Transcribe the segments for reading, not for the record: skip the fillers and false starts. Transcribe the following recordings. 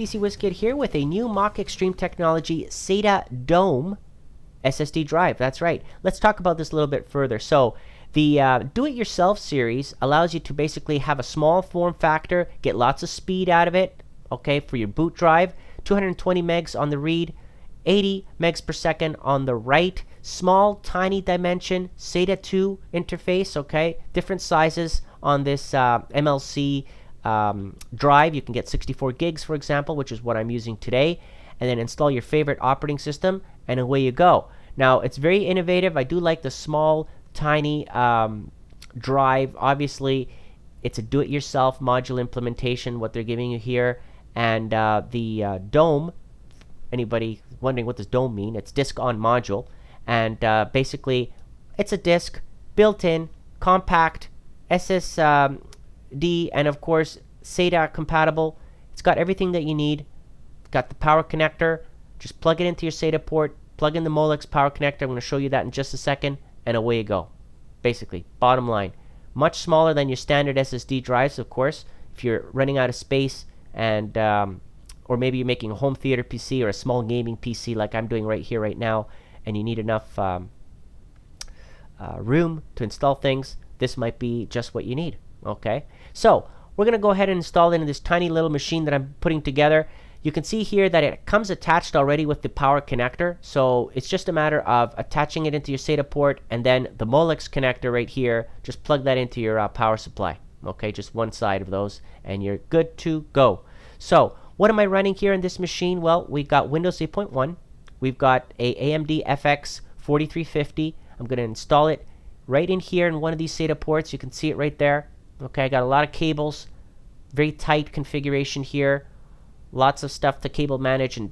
PCWizKid here with a new Mach Xtreme technology SATA Dome SSD drive. That's right. Let's talk about this a little bit further. So the do-it-yourself series allows you to basically have a small form factor, get lots of speed out of it, okay, for your boot drive. 220 megs on the read, 80 megs per second on the write. Small, tiny dimension, SATA 2 interface, okay, different sizes on this MLC drive. You can get 64 gigs, for example, which is what I'm using today, and then install your favorite operating system, and away you go. Now, it's very innovative. I do like the small, tiny drive. Obviously, it's a do-it-yourself module implementation, what they're giving you here, and the dome. Anybody wondering what does dome mean? It's disk on module, and basically, it's a disk built-in, compact, SSD, and of course SATA compatible. It's got everything that you need. Got the power connector. Just plug it into your SATA port. Plug in the Molex power connector. I'm going to show you that in just a second, and away you go. Basically, bottom line, much smaller than your standard SSD drives, of course. If you're running out of space, and or maybe you're making a home theater PC or a small gaming PC like I'm doing right here, right now, and you need enough room to install things, this might be just what you need. Okay, so we're going to go ahead and install it in this tiny little machine that I'm putting together. You can see here that it comes attached already with the power connector, so it's just a matter of attaching it into your SATA port, and then the Molex connector right here, just plug that into your power supply. Okay, just one side of those, and you're good to go. So what am I running here in this machine? Well, we've got Windows 8.1. We've got a AMD FX 4350. I'm going to install it right in here in one of these SATA ports. You can see it right there. Okay, I got a lot of cables, very tight configuration here, lots of stuff to cable manage and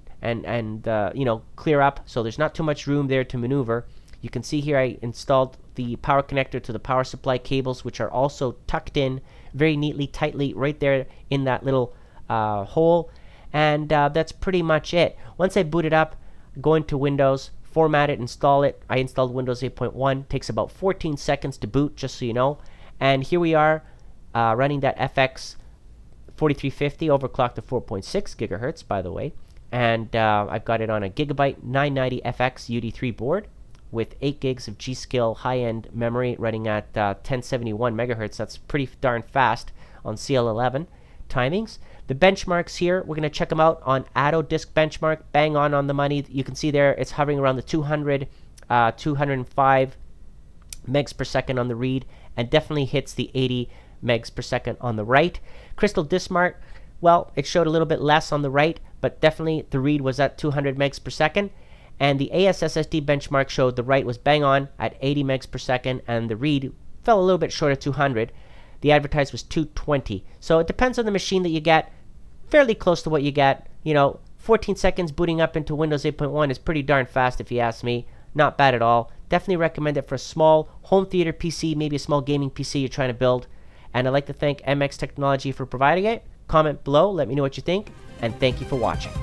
you know, clear up. So there's not too much room there to maneuver. You can see here I installed the power connector to the power supply cables, which are also tucked in very neatly, tightly right there in that little hole, and that's pretty much it. Once I boot it up, go into Windows, format it, install it. I installed Windows 8.1. Takes about 14 seconds to boot, just so you know. And here we are running that FX 4350 overclocked to 4.6 gigahertz, by the way. And I've got it on a Gigabyte 990 FX UD3 board with 8 gigs of G.Skill high-end memory running at 1071 megahertz. That's pretty darn fast on CL11 timings. The benchmarks here, we're going to check them out on Atto Disk Benchmark, bang on the money. You can see there it's hovering around the 200, 205 megs per second on the read, and definitely hits the 80 megs per second on the write. Crystal Disk Mart, well, it showed a little bit less on the write, but definitely the read was at 200 megs per second. And the ASSSD benchmark showed the write was bang on at 80 megs per second, and the read fell a little bit short of 200. The advertised was 220. So it depends on the machine that you get. Fairly close to what you get. You know, 14 seconds booting up into Windows 8.1 is pretty darn fast if you ask me. Not bad at all. Definitely recommend it for a small home theater PC, maybe a small gaming PC you're trying to build. And I'd like to thank MX Technology for providing it. Comment below, let me know what you think, and thank you for watching.